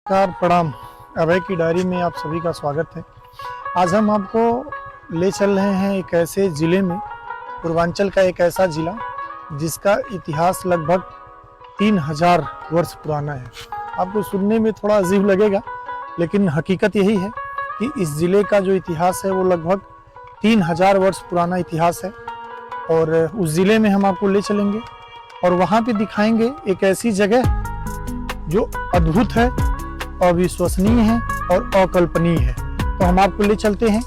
नमस्कार, प्रणाम। अभय की डायरी में आप सभी का स्वागत है। आज हम आपको ले चल रहे हैं एक ऐसे ज़िले में, पूर्वांचल का एक ऐसा ज़िला जिसका इतिहास लगभग 3000 वर्ष पुराना है। आपको सुनने में थोड़ा अजीब लगेगा, लेकिन हकीकत यही है कि इस ज़िले का जो इतिहास है वो लगभग 3000 वर्ष पुराना इतिहास है। और उस ज़िले में हम आपको ले चलेंगे और वहाँ पे दिखाएंगे एक ऐसी जगह जो अद्भुत है, अविश्वसनीय है और अकल्पनीय है। तो हम आपको ले चलते हैं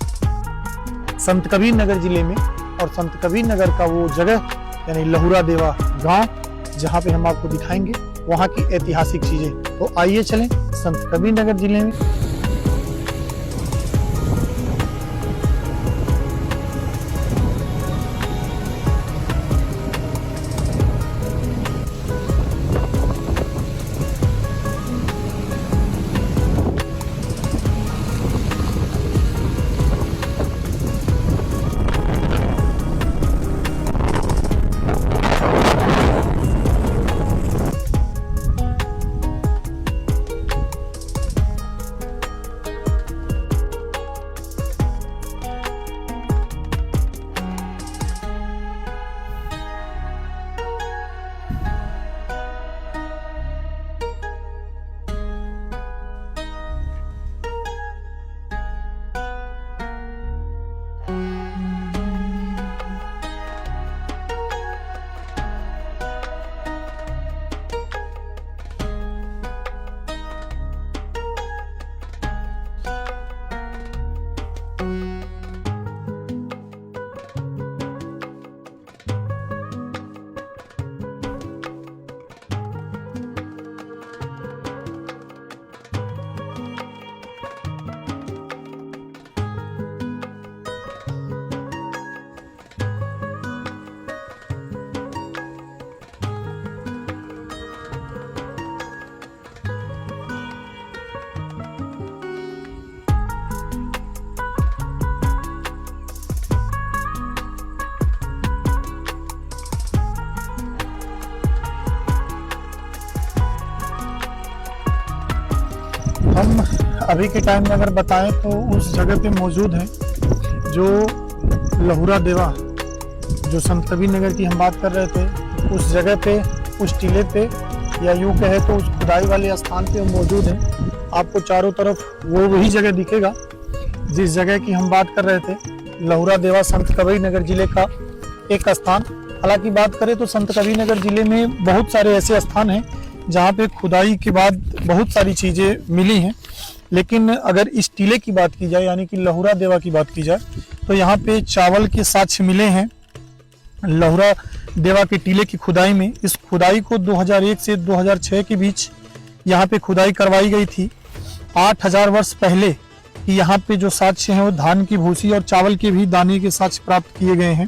संत कबीर नगर जिले में, और संत कबीर नगर का वो जगह यानी लहुरा देवा गांव, जहां पे हम आपको दिखाएंगे वहां की ऐतिहासिक चीजें। तो आइए चलें संत कबीर नगर जिले में। हम अभी के टाइम में अगर बताएं तो उस जगह पे मौजूद हैं जो लहुरा देवा, जो संत कबीर नगर की हम बात कर रहे थे, उस जगह पे, उस टीले पे, या यूँ कहे तो उस खुदाई वाले स्थान पे मौजूद हैं। आपको चारों तरफ वो वही जगह दिखेगा जिस जगह की हम बात कर रहे थे, लहुरा देवा संत कबीर नगर जिले का एक स्थान। हालांकि बात करें तो संत कबीर नगर जिले में बहुत सारे ऐसे स्थान हैं जहाँ पे खुदाई के बाद बहुत सारी चीज़ें मिली हैं, लेकिन अगर इस टीले की बात की जाए यानी कि लहुरा देवा की बात की जाए तो यहाँ पे चावल के साक्ष्य मिले हैं। लहुरा देवा के टीले की खुदाई में, इस खुदाई को 2001 से 2006 के बीच यहाँ पे खुदाई करवाई गई थी। 8000 वर्ष पहले कि यहाँ पे जो साक्ष्य हैं वो धान की भूसी और चावल के भी दाने के साक्ष्य प्राप्त किए गए हैं।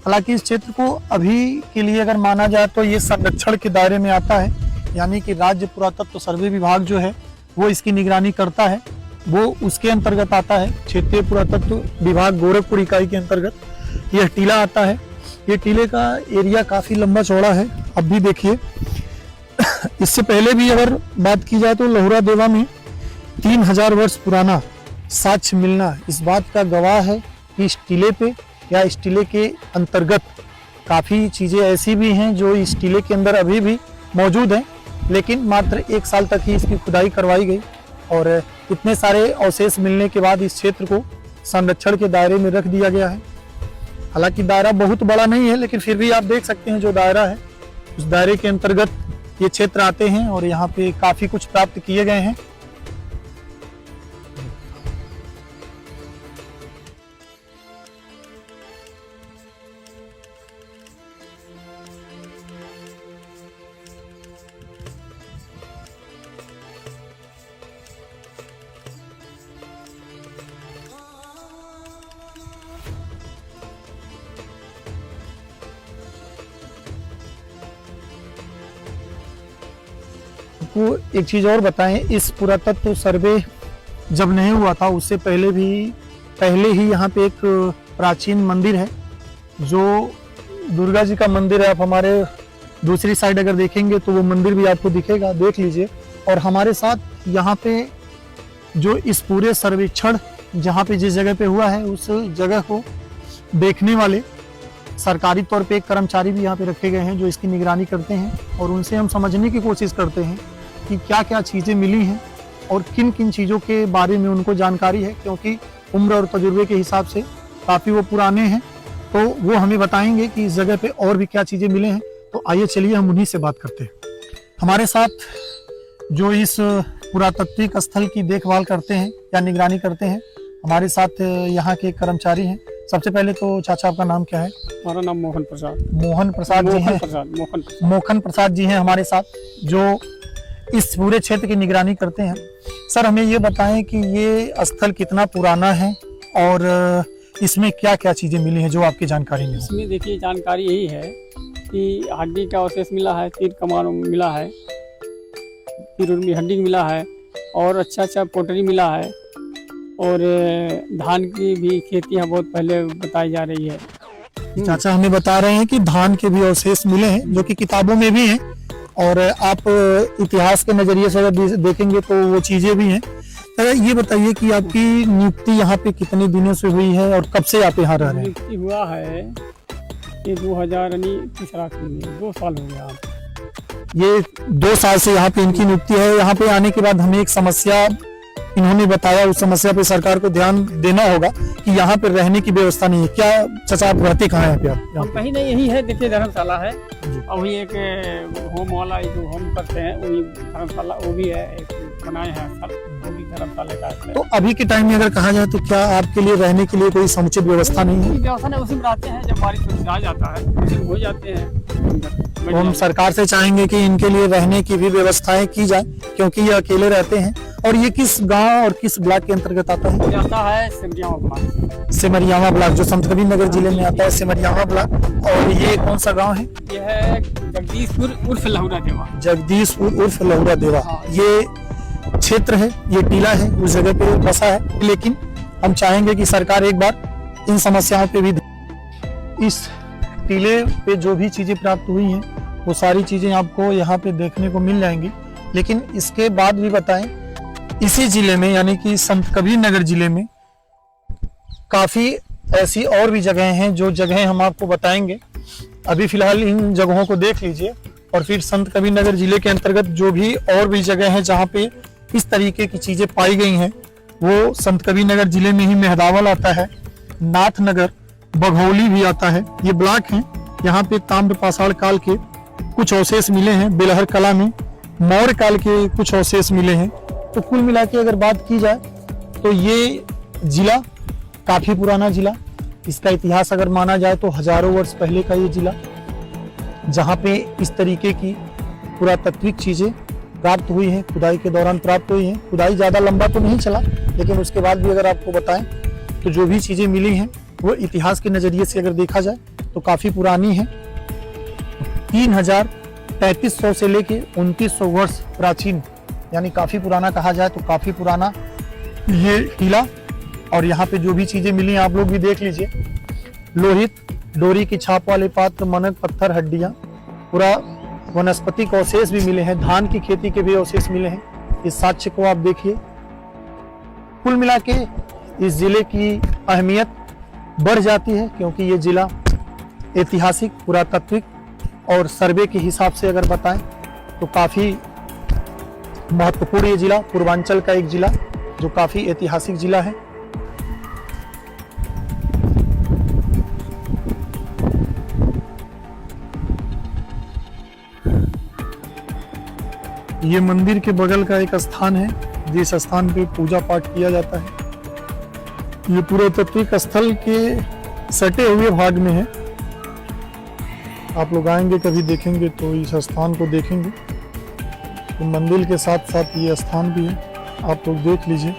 हालांकि इस क्षेत्र को अभी के लिए अगर माना जाए तो ये संरक्षण के दायरे में आता है, यानी कि राज्य पुरातत्व सर्वे विभाग जो है वो इसकी निगरानी करता है, वो उसके अंतर्गत आता है। क्षेत्रीय पुरातत्व विभाग गोरखपुर इकाई के अंतर्गत यह टीला आता है। ये टीले का एरिया काफ़ी लंबा चौड़ा है। अब भी देखिए, इससे पहले भी अगर बात की जाए तो लहुरा देवा में 3000 वर्ष पुराना साक्ष्य मिलना इस बात का गवाह है कि इस टीले पे या इस टीले के अंतर्गत काफ़ी चीज़ें ऐसी भी हैं जो इस टीले के अंदर अभी भी मौजूद हैं, लेकिन मात्र 1 साल तक ही इसकी खुदाई करवाई गई। और इतने सारे अवशेष मिलने के बाद इस क्षेत्र को संरक्षण के दायरे में रख दिया गया है। हालांकि दायरा बहुत बड़ा नहीं है, लेकिन फिर भी आप देख सकते हैं जो दायरा है उस दायरे के अंतर्गत ये क्षेत्र आते हैं और यहाँ पे काफ़ी कुछ प्राप्त किए गए हैं। आपको एक चीज़ और बताएं, इस पुरातत्व सर्वे जब नहीं हुआ था उससे पहले ही यहाँ पे एक प्राचीन मंदिर है जो दुर्गा जी का मंदिर है। आप हमारे दूसरी साइड अगर देखेंगे तो वो मंदिर भी आपको दिखेगा, देख लीजिए। और हमारे साथ यहाँ पे जो इस पूरे सर्वेक्षण जहाँ पे जिस जगह पे हुआ है उस जगह को देखने वाले सरकारी तौर पे एक कर्मचारी भी यहाँ पे रखे गए हैं जो इसकी निगरानी करते हैं, और उनसे हम समझने की कोशिश करते हैं कि क्या क्या चीज़ें मिली हैं और किन किन चीज़ों के बारे में उनको जानकारी है, क्योंकि उम्र और तजुर्बे के हिसाब से काफ़ी वो पुराने हैं, तो वो हमें बताएंगे कि इस जगह पे और भी क्या चीज़ें मिले हैं। तो आइए चलिए हम उन्हीं से बात करते हैं। हमारे साथ जो इस पुरातात्विक स्थल की देखभाल करते हैं या निगरानी करते हैं, हमारे साथ यहाँ के कर्मचारी हैं। सबसे पहले तो चाचा आपका नाम क्या है? हमारा नाम मोहन प्रसाद। मोहन प्रसाद जी हैं। मोहन प्रसाद जी हैं हमारे साथ, जो इस पूरे क्षेत्र की निगरानी करते हैं। सर हमें ये बताएं कि ये स्थल कितना पुराना है और इसमें क्या क्या चीजें मिली हैं जो आपकी जानकारी में? इसमें देखिए जानकारी यही है कि हड्डी का अवशेष मिला है, तीर कमान मिला है, तीर उर्मी हड्डी मिला है, और अच्छा पोटरी मिला है, और धान की भी खेती यहाँ बहुत पहले बताई जा रही है। चाचा हमें बता रहे हैं कि धान के भी अवशेष मिले हैं जो कि किताबों में भी हैं, और आप इतिहास के नजरिए से अगर देखेंगे तो वो चीजें भी हैं। तो ये बताइए कि आपकी नियुक्ति यहाँ पे कितने दिनों से हुई है और कब से आप यहाँ रह रहे हैं? नियुक्ति हुआ है ये 2 साल हो गया। ये 2 साल से यहाँ पे इनकी नियुक्ति है। यहाँ पे आने के बाद हमें एक समस्या इन्होंने बताया, उस समस्या पे सरकार को ध्यान देना होगा कि यहाँ पे रहने की व्यवस्था नहीं है। क्या चाचा आप रहते कहाँ हैं? हम कहीं नहीं, यही है देखिए धर्मशाला है, और वही एक होम वाला जो होम करते हैं वही धर्मशाला वो भी है, एक बनाए हैं स्थल, वो भी धर्मशाला का है। तो अभी के टाइम में अगर कहा जाए तो क्या आपके लिए रहने के लिए कोई समुचित व्यवस्था नहीं है? व्यवस्था नहीं, उसी में रहते हैं, जब बारिश आ जाता है उसी में हो जाते हैं। तो हम सरकार से चाहेंगे कि इनके लिए रहने की भी व्यवस्थाएं की जाए, क्योंकि ये अकेले रहते हैं। और ये किस गांव और किस ब्लॉक के अंतर्गत आता है? आता है सिमरियावा ब्लॉक। सिमरियावा ब्लॉक जो संतकबीरनगर जिले में आता है, सिमरियावा ब्लॉक। और ये कौन सा गांव है? ये है जगदीशपुर उर्फ लहुरा देवा। जगदीशपुर उर्फ लहुरा देवा। हाँ। ये क्षेत्र है, ये टीला है, उस जगह पे बसा है। लेकिन हम चाहेंगे कि सरकार एक बार इन समस्याओं पे भी, इस टीले पे जो भी चीजें प्राप्त हुई हैं वो सारी चीजें आपको यहाँ पे देखने को मिल जाएंगी। लेकिन इसके बाद भी बताएं, इसी जिले में यानी कि संतकबीरनगर जिले में काफी ऐसी और भी जगहें हैं जो जगहें हम आपको बताएंगे। अभी फिलहाल इन जगहों को देख लीजिए, और फिर संतकबीरनगर जिले के अंतर्गत जो भी और भी जगह है जहाँ पे इस तरीके की चीजें पाई गई हैं, वो संतकबीरनगर जिले में ही मेहदावल आता है, नाथनगर, बघौली भी आता है। ये ब्लॉक हैं। यहाँ पे ताम्र पाषाण काल के कुछ अवशेष मिले हैं, बेलहर कला में मौर्य काल के कुछ अवशेष मिले हैं। तो कुल मिला के अगर बात की जाए तो ये जिला काफी पुराना जिला, इसका इतिहास अगर माना जाए तो हजारों वर्ष पहले का ये जिला, जहाँ पे इस तरीके की पुरातात्विक चीजें प्राप्त हुई हैं, खुदाई के दौरान प्राप्त हुई हैं। खुदाई ज्यादा लंबा तो नहीं चला, लेकिन उसके बाद भी अगर आपको बताएं तो जो भी चीजें मिली हैं वो इतिहास के नजरिए से अगर देखा जाए तो काफी पुरानी है। 3300 से लेके 2900 वर्ष प्राचीन, यानी काफी पुराना कहा जाए तो काफी पुराना ये किला। और यहाँ पे जो भी चीजें मिली आप लोग भी देख लीजिए। लोहित, डोरी की छाप वाले पात्र, मनक, पत्थर, हड्डियां, पूरा वनस्पतिक अवशेष भी मिले हैं, धान की खेती के भी अवशेष मिले हैं। इस साक्ष्य को आप देखिए। कुल मिला के इस जिले की अहमियत बढ़ जाती है, क्योंकि ये जिला ऐतिहासिक, पुरातात्विक और सर्वे के हिसाब से अगर बताएं तो काफी महत्वपूर्ण ये जिला, पूर्वांचल का एक जिला जो काफी ऐतिहासिक जिला है। ये मंदिर के बगल का एक स्थान है जिस स्थान पे पूजा पाठ किया जाता है। ये पुरातात्विक स्थल के सटे हुए भाग में है। आप लोग आएंगे कभी देखेंगे तो इस स्थान को देखेंगे। तो मंदिर के साथ साथ ये स्थान भी है, आप लोग देख लीजिए।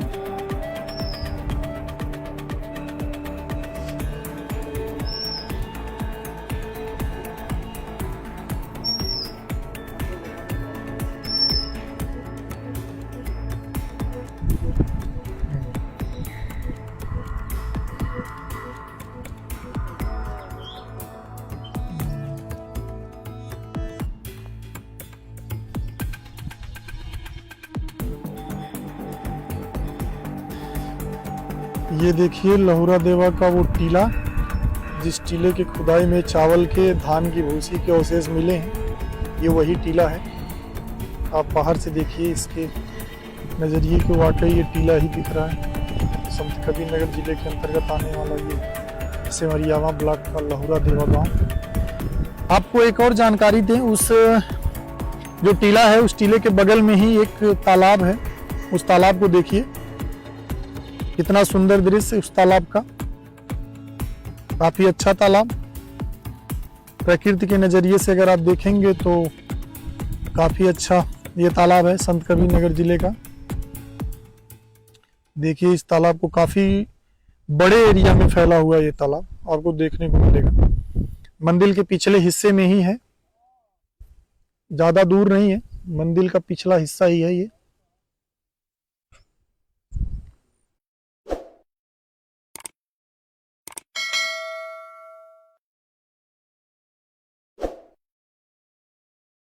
ये देखिए लहुरा देवा का वो टीला, जिस टीले की खुदाई में चावल के धान की भूसी के अवशेष मिले हैं, ये वही टीला है। आप बाहर से देखिए इसके नज़रिए के, वाकई ये टीला ही दिख रहा है। संत कबीर नगर जिले के अंतर्गत आने वाला ये सिमरियावा ब्लॉक का लहुरा देवा गांव। आपको एक और जानकारी दें, उस जो टीला है उस टीले के बगल में ही एक तालाब है। उस तालाब को देखिए, कितना सुंदर दृश्य उस तालाब का। काफी अच्छा तालाब, प्रकृति के नजरिए से अगर आप देखेंगे तो काफी अच्छा ये तालाब है संत कबीर नगर जिले का। देखिए इस तालाब को, काफी बड़े एरिया में फैला हुआ ये तालाब आपको देखने को मिलेगा। मंदिर के पिछले हिस्से में ही है, ज्यादा दूर नहीं है, मंदिर का पिछला हिस्सा ही है ये।